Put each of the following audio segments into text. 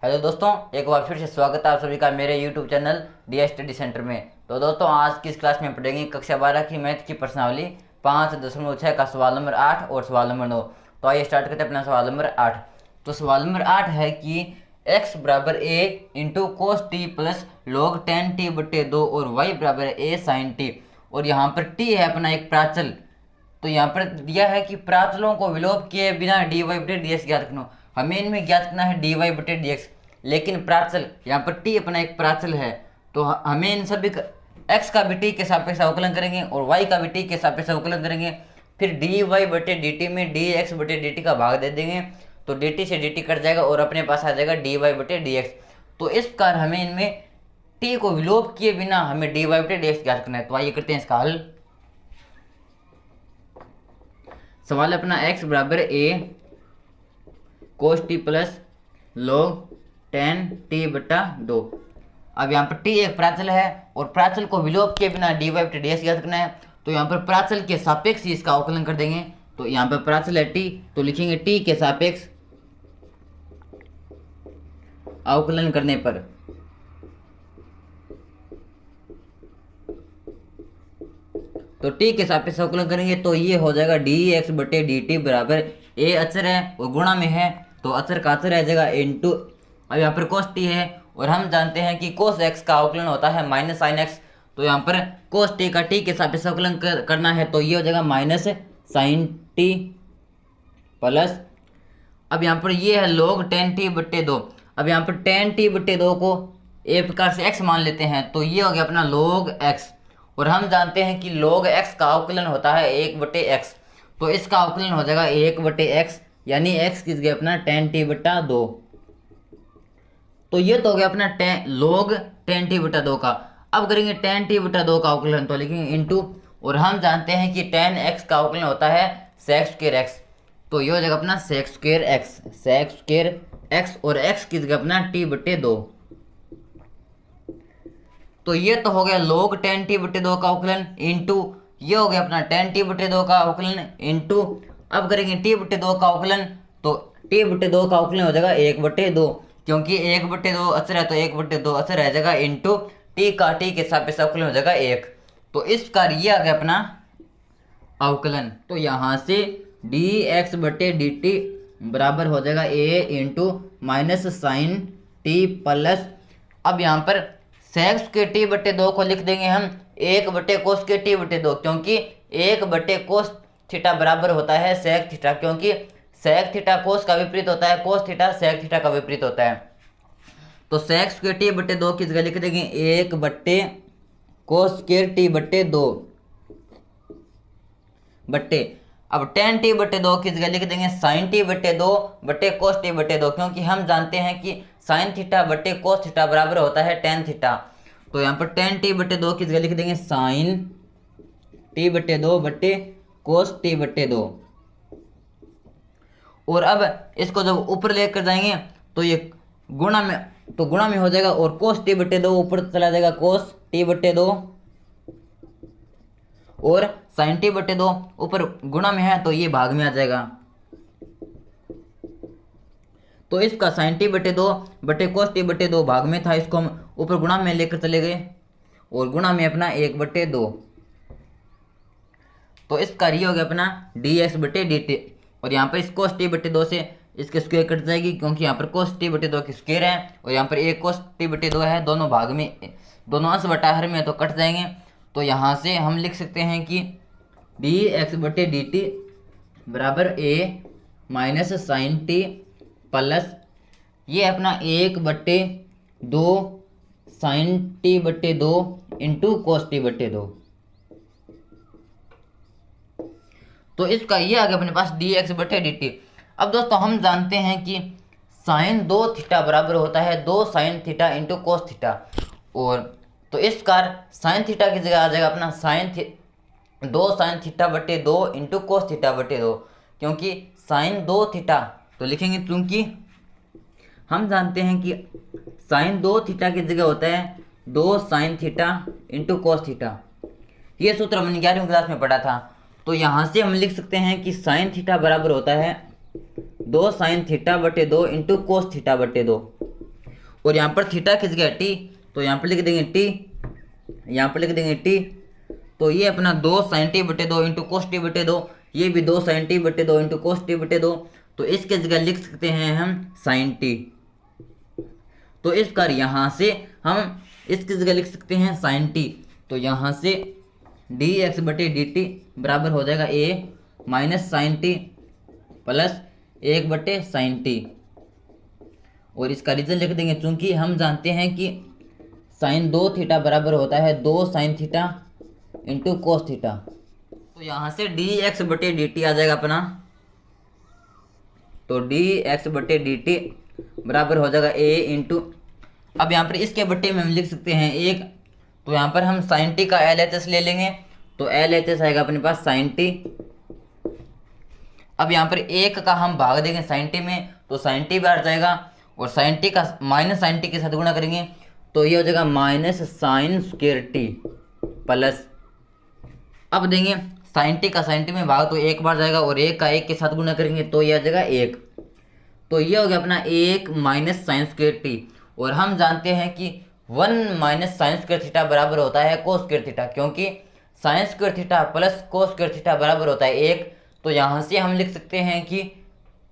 Hello दोस्तों, एक बार फिर से स्वागत है आप सभी का मेरे YouTube channel D study centre में। तो दोस्तों, आज की इस क्लास में पढ़ेंगे कक्षा 12 की मैथ की प्रश्नावली 5.6 का सवाल नंबर 8 और सवाल नंबर 9। तो आइए स्टार्ट करते हैं अपना सवाल नंबर 8। तो सवाल नंबर 8 है कि x बराबर a into cos t plus log 10t बटे 2 और y बराबर है a साइन टी। और यहाँ पर t है अपना एक प्राचल। तो यहाँ पर दिया है कि प्राचलों को विलोप किए बिना डी वाई बटे डी एक्स ज्ञात करना। हमें इनमें ज्ञात करना है डी वाई बटे डी एक्स, लेकिन प्राचल यहाँ पर टी अपना एक प्राचल है। तो हमें इन सभी एक्स का भी टी के सापेक्ष अवकलन करेंगे और वाई का भी टी के सापेक्ष अवकलन करेंगे। फिर डी वाई बटे डी टी में डी एक्स बटे डी टी का भाग दे देंगे, तो डी टी से डी टी कट जाएगा और अपने पास आ जाएगा डी वाई बटे डी एक्स। तो इस प्रकार हमें इनमें टी को विलोप किए बिना हमें डी वाई बटे डी एक्स ज्ञात करना है। तो आइए करते हैं इसका हल। सवाल अपना x बराबर a cos t plus log 10t बटा 2। अब यहाँ पर t एक प्राचल है और प्राचल को विलोप के बिना डी वाई बटे डी एक्स ज्ञात करना है। तो यहाँ पर प्राचल के सापेक्ष ही इसका अवकलन कर देंगे। तो यहाँ पर प्राचल है t, तो लिखेंगे t के सापेक्ष अवकलन करने पर तो t के सापेक्ष अवकलन करेंगे तो ये हो जाएगा डी एक्स बटे डी टी बराबर a अचर है और गुणा में है तो अचर का अचर रह जाएगा इंटू। अब यहाँ पर कोस टी है और हम जानते हैं कि कोस एक्स का अवकलन होता है माइनस साइन एक्स। तो यहाँ पर कोस टी का टी के सापेक्ष अवकलन करना है तो ये हो जाएगा माइनस साइन टी प्लस। अब यहाँ पर ये है लॉग 10t बटे 2। अब यहाँ पर 10t बटे 2 को एक प्रकार से x मान लेते हैं तो ये हो गया अपना log x। और हम जानते हैं कि log x का अवकलन होता है 1 बटे x। तो इसका अवकलन हो जाएगा 1 बटे x, यानी x किस गया अपना 10t बटा 2। तो ये तो हो गया अपना log 10t बटा 2 का। अब करेंगे 10t बटा 2 का अवकलन तो लिखेंगे इंटू। और हम जानते हैं कि 10x का अवकलन होता है sec स्क्वायर x। तो ये हो जाएगा अपना sec स्क्वायर x और x किस गया अपना t बटे 2। तो ये तो हो गया log 10t बटे 2 का अवकलन इंटू ये हो गया अपना 10t बटे 2 का अवकलन इंटू। अब करेंगे t बटे 2 का अवकलन तो t बटे 2 का अवकलन हो जाएगा 1 बटे 2, क्योंकि 1 बटे 2 अचर है तो 1 बटे 2 अचर रह जाएगा इंटू t का t के सापेक्ष अवकलन हो जाएगा 1। तो इस प्रकार ये आ गया अपना अवकलन। तो यहाँ से डी एक्स बटे डी टी बराबर हो जाएगा a into minus sine T plus. अब यहाँ पर सेक्स के टी बटे 2 को लिख देंगे हम 1 बटे कोस के टी बटे 2, क्योंकि 1 बटे कोस थीटा बराबर होता है सेक थीटा, क्योंकि सेक थीटा कोस का विपरीत होता है, कोस थीटा सेक थीटा का विपरीत होता है। तो सेक स्क्वायर टी बटे 2 की जगह लिख देंगे 1 बटे कोस स्क्वायर टी बटे 2 बटे। अब 10t बटे 2 की जगह लिख देंगे साइन टी बटे 2 बटे कोस टी बटे 2, क्योंकि हम जानते हैं कि साइन थीटा बटे कोस थीटा बराबर होता है टेन थीटा। तो यहाँ पर 10t बटे 2 की जगह लिख देंगे साइन टी बटे 2 बटे कोस टी बटे 2। और अब इसको जब ऊपर लेकर जाएंगे तो ये गुणा में हो जाएगा और कोस टी बटे 2 ऊपर चला जाएगा कोस टी बटे 2 और साइन टी बटे 2 ऊपर गुणा में है तो ये भाग में आ जाएगा। तो इसका साइन टी बटे 2 बटे कोस टी बटे 2 भाग में था, इसको हम ऊपर गुणा में लेकर चले गए और गुणा में अपना 1 बटे 2। तो इसका ये हो गया अपना डी एक्स बटे डी टी। और यहाँ पर इस कोस टी बटे 2 से इसके स्क्वायर कट जाएगी, क्योंकि यहाँ पर कोस टी बटे 2 की स्क्वायर है और यहाँ पर 1 कोस टी बटे 2 है, दोनों भाग में दोनों अंश बटा हर में तो कट जाएंगे। तो यहाँ से हम लिख सकते हैं कि डी एक्स बटे डी टी बराबर a minus sine T plus ये अपना 1 बटे 2 साइन टी बटे 2 इंटू कोस टी बटे 2। तो इसका ये आ गया अपने पास डी एक्स बटे डी टी। अब दोस्तों हम जानते हैं कि साइन 2 थीटा बराबर होता है 2 sine theta into cos theta. और तो इस प्रकार साइन थीटा की जगह आ जाएगा अपना 2 साइन थीटा बटे 2 इंटू कोस थीटा बटे 2, क्योंकि साइन 2 थीटा तो लिखेंगे, क्योंकि हम जानते हैं कि साइन 2 थीटा की जगह होता है 2 sine theta into cos theta. ये सूत्र हमने 11वीं क्लास में पढ़ा था। तो यहाँ से हम लिख सकते हैं कि साइन थीटा बराबर होता है 2 साइन थीटा बटे 2 इंटू कोस थीटा बटे 2। और यहाँ पर थीटा किस गया टी, तो यहाँ पर लिख देंगे टी, यहाँ पर लिख देंगे टी। तो ये अपना 2 sin t बटे 2 इंटू कोस टी बटे 2, ये भी 2 sin t बटे 2 इंटू कोस टी बटे 2। तो इसके जगह लिख सकते हैं हम sin t। तो इस प्रकार यहाँ से हम इसकी जगह लिख सकते हैं sin t। तो यहाँ से dx बटे dt बराबर हो जाएगा a minus sine T plus 1 बटे साइन टी। और इसका रीजन लिख देंगे, चूंकि हम जानते हैं कि साइन 2 थीटा बराबर होता है 2 sine theta into cos theta. तो यहाँ से dx बटे dt आ जाएगा अपना। तो dx बटे dt बराबर हो जाएगा a इंटू, अब यहाँ पर इसके बट्टे में हम लिख सकते हैं 1। तो यहाँ पर हम साइन टी का LHS ले लेंगे, तो LHS आएगा अपने पास साइन टी। अब यहाँ पर 1 का हम भाग देंगे साइन टी में, तो साइन टी बाहर जाएगा और साइन टी का माइनस साइन टी के साथ गुणा करेंगे, तो ये हो जाएगा minus sine square T plus, अब देंगे साइन टी का साइन टी में भाग, तो 1 बार जाएगा और 1 का 1 के साथ गुणा करेंगे, तो ये आ जाएगा 1। तो ये हो गया अपना 1 माइनस साइन स्क्वायर टी। और हम जानते हैं कि 1 माइनस साइन स्क्वायर थीटा बराबर होता है कोस स्क्वायर थीटा, क्योंकि sine square theta plus cos square theta बराबर होता है 1। तो यहाँ से हम लिख सकते हैं कि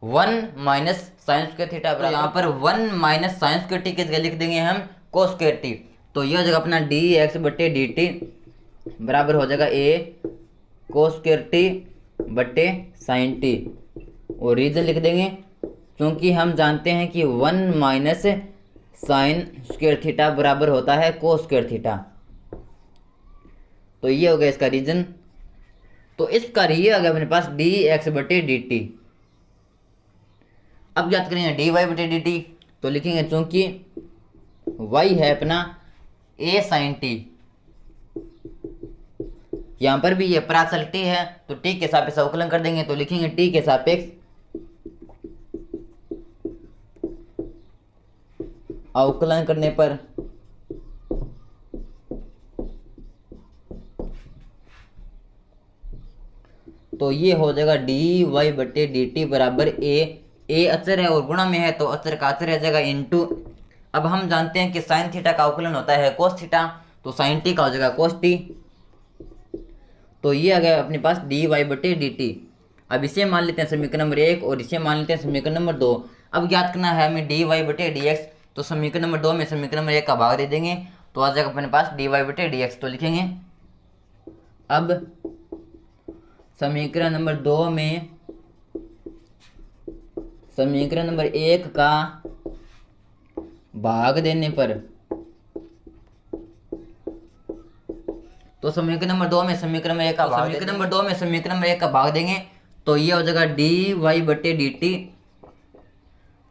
1 माइनस साइन स्क्वायर थीटा बराबर, यहाँ पर 1 माइनस साइन स्क्वायर टी की जगह लिख देंगे हम कोस स्क्वायर टी। तो ये हो जाएगा अपना dx बटे dt बराबर हो जाएगा a कोस स्क्वायर टी बटे साइन टी। और रीजन लिख देंगे, क्योंकि हम जानते हैं कि 1 माइनस साइन स्क्वायर थीटा बराबर होता है कोस स्क्वायर थीटा। तो ये हो गया इसका रीजन। तो इसका ये आ गया अपने पास dx बटे dt। अब याद करेंगे dy बटे dt, तो लिखेंगे चूंकि y है अपना a sin t, यहां पर भी ये प्राचल t है, तो t के सापेक्ष अवकलन कर देंगे, तो लिखेंगे t के सापेक्ष अवकलन करने पर तो ये हो जाएगा dy बटे dt बराबर a अचर है और गुणा में है, तो अचर का अचर रह जाएगा इंटू, अब हम जानते हैं कि साइन थीटा का अवकलन होता है कोस थीटा, तो साइन टी का हो जाएगा कोस टी। तो ये आ गया अपने पास dy बटे dt। अब इसे मान लेते हैं समीकरण नंबर 1 और इसे मान लेते हैं समीकरण नंबर 2। अब ज्ञात करना है हमें dy बटे dx, तो समीकरण नंबर 2 में समीकरण नंबर 1 का भाग दे देंगे, तो आ जाएगा अपने पास dy बटे dx। तो लिखेंगे अब समीकरण नंबर 2 में समीकरण नंबर 1 का भाग देने पर, तो समीकरण नंबर 2 में समीकरण नंबर 1 का भाग, समीकरण नंबर 2 में समीकरण नंबर 1 का भाग देंगे, तो ये हो जाएगा dy बटे dt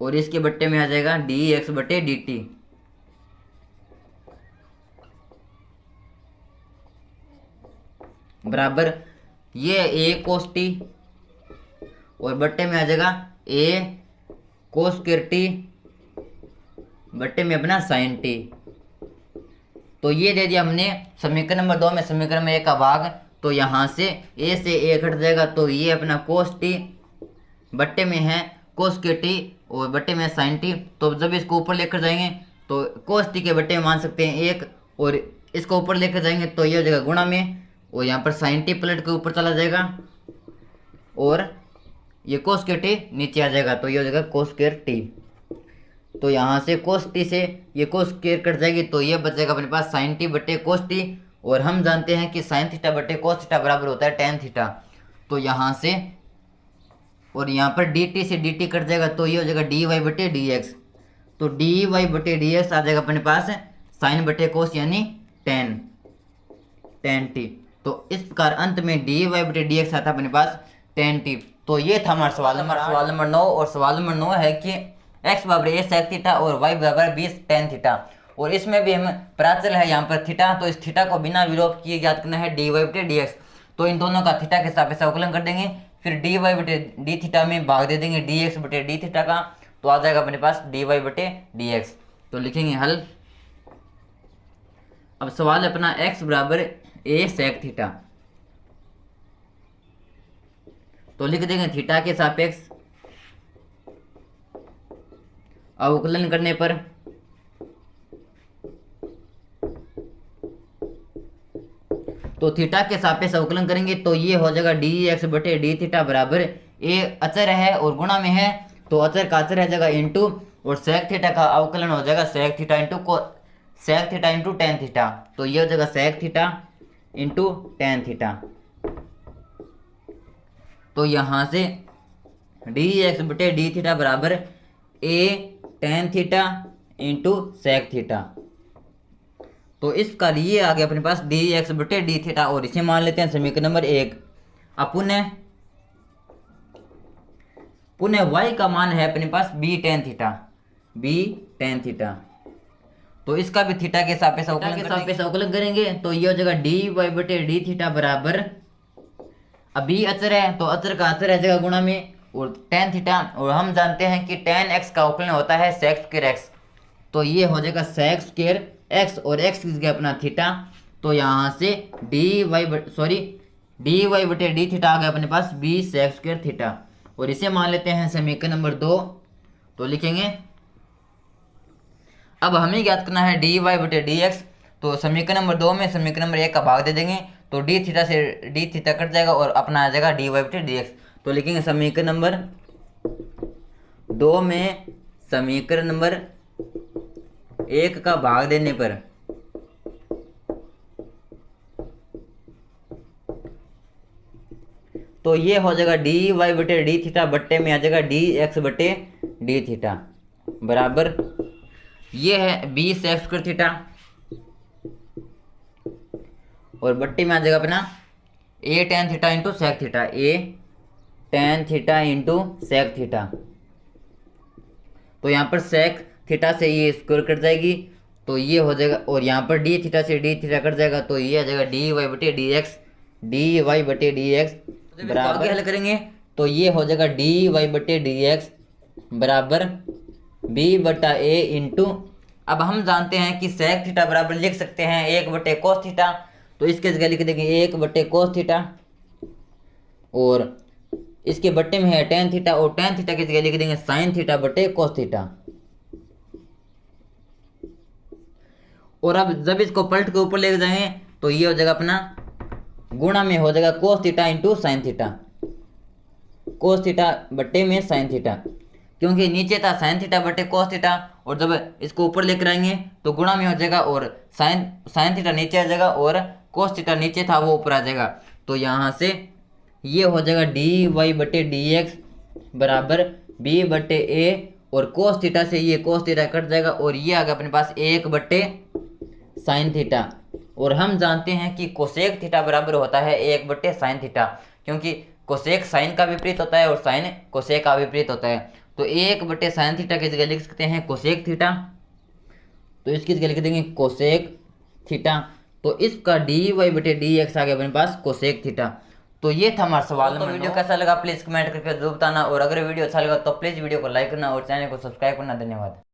और इसके बट्टे में आ जाएगा dx बटे dt। बराबर ये a कोस टी और बट्टे में आ जाएगा a कोस स्क्वायर टी बट्टे में अपना साइन टी। तो ये दे दिया हमने समीकरण नंबर 2 में समीकरण में 1 का भाग, तो यहाँ से a से a घट जाएगा, तो ये अपना कोस टी बट्टे में है कोस स्क्वायर टी और बट्टे में साइन टी। तो जब इसको ऊपर लेकर जाएंगे तो कोस टी के बट्टे में मान सकते हैं 1 और इसको ऊपर लेकर जाएंगे तो ये हो जाएगा गुणा में, और यहाँ पर साइन टी पलट के ऊपर चला जाएगा और ये कोस स्क्वायर टी नीचे आ जाएगा, तो ये हो जाएगा कोस स्क्वायर टी। तो यहाँ से कोस टी से ये कोस स्क्वायर कट जाएगी, तो ये बचेगा अपने पास साइन टी बटे कोस टी, और हम जानते हैं कि साइन थीटा बटे कोस थीटा बराबर होता है टेन थीटा। तो यहाँ से और यहाँ पर डी टी से डी टी कट जाएगा, तो ये हो जाएगा डी वाई बटे डी एक्स। तो डी वाई बटे डी एक्स आ जाएगा अपने पास साइन बटे कोस यानी टेन टी। तो इस प्रकार अंत में डी वाई बटे डी एक्स आता है अपने पास टेन टी। तो ये था हमारा सवाल नंबर 9। और सवाल नंबर 9 है कि x बराबर a sec थीटा और y बराबर 20 tan थीटा, और इसमें भी हम प्राचल है यहाँ पर थीटा, तो इस थीटा को बिना विलोप किए ज्ञात करना है dy बटे dx। तो इन दोनों का थीटा के सापेक्ष अवकलन कर देंगे, फिर dy बटे d थीटा में भाग दे देंगे dx बटे d थीटा का, तो आ जाएगा अपने पास dy बटे dx। तो लिखेंगे हल। अब सवाल अपना x बराबर a sec थीटा, तो लिख देंगे थीटा के सापेक्ष अवकलन करने पर तो थीटा के सापेक्ष अवकलन करेंगे तो ये हो जाएगा डी एक्स बटे डी थीटा बराबर ए अचर है और गुणा में है तो अचर का अचर रह जाएगा इंटू और सेक थीटा का अवकलन हो जाएगा sec theta into tan theta. तो ये हो जाएगा sec theta into tan theta. तो यहाँ से डी एक्स बटे डी थीटा बराबर a tan theta into sec theta. तो इसका लिए आ गया अपने पास डी एक्स बटे डी थीटा और इसे मान लेते हैं समीकरण नंबर 1। अब पुनः y का मान है अपने पास बी टेन थीटा। तो इसका भी थीटा के सापेक्ष अवकलन करेंगे तो ये हो जाएगा डी वाई बटे डी थीटा बराबर, अभी अचर है तो अचर का अचर रह जाएगा गुणा में और टेन थीटा, और हम जानते हैं कि टेन एक्स का अवकलन होता है सेक स्क्वायर एक्स। तो ये हो जाएगा सेक स्क्वायर एक्स और एक्स किस गया अपना थीटा। तो यहाँ से डी वाई बटे डी थीटा आ गया अपने पास बी सेक स्क्वायर थीटा और इसे मान लेते हैं समीकरण नंबर 2। तो लिखेंगे अब हमें ज्ञात करना है डी वाई बटे डी एक्स। तो समीकरण नंबर 2 में समीकरण नंबर 1 का भाग दे देंगे तो डी थीटा से डी थीटा कट जाएगा और अपना आ जाएगा डी वाई बटे डी एक्स। तो लिखेंगे समीकरण नंबर 2 में समीकरण नंबर 1 का भाग देने पर तो ये हो जाएगा डी वाई बटे डी थीटा बट्टे में आ जाएगा डी एक्स बटे डी थीटा बराबर ये है बी सेक स्क्वायर थीटा और बट्टे में आ जाएगा अपना a tan theta into sec theta, a tan theta into sec theta. तो यहाँ पर सेक थीटा से ये स्क्वायर कट जाएगी तो ये हो जाएगा और यहाँ पर डी थीटा से डी थीटा कट जाएगा तो ये आ जाएगा डी वाई बटे डी एक्स बराबर हल करेंगे तो ये हो जाएगा डी वाई बटे डी एक्स बराबर बी बटा ए इंटू, अब हम जानते हैं कि सेक थीटा बराबर लिख सकते हैं 1 बटे कोस थीटा। तो इसके जगह लिख देंगे 1 बटे कोस थीटा और इसके बट्टे में है टेन थीटा और टेन थीटा की जगह लिख देंगे साइन थीटा बटे कोस थीटा। और अब जब इसको पलट के ऊपर ले जाएंगे तो ये हो जाएगा अपना गुणा में हो जाएगा cos theta into sine theta, cos theta बट्टे में साइन थीटा, क्योंकि नीचे था साइन थीटा बटे कोस थीटा और जब इसको ऊपर लेकर आएंगे तो गुणा में हो जाएगा और साइन थीटा नीचे आ जाएगा और कोस थीटा नीचे था वो ऊपर आ जाएगा। तो यहाँ से ये हो जाएगा डी वाई बटे डी एक्स बराबर बी बटे ए और कोस थीटा से ये कोस थीटा कट जाएगा और ये आ गया अपने पास 1 बटे साइन थीटा। और हम जानते हैं कि कोसेक थीटा बराबर होता है 1 बटे साइन थीटा, क्योंकि कोसेक साइन का विपरीत होता है और साइन कोसेक का विपरीत होता है। तो 1 बटे साइन थीटा की जगह लिख सकते हैं कोसेक थीटा, तो इसकी जगह लिख देंगे कोसेक थीटा। तो इसका डी वाई बटे डी एक्स आ गया अपने पास कोसेक थीटा। तो ये था हमारा सवाल। तो वीडियो कैसा लगा प्लीज़ कमेंट करके जरूर बताना और अगर वीडियो अच्छा लगा तो प्लीज़ वीडियो को लाइक करना और चैनल को सब्सक्राइब करना। धन्यवाद।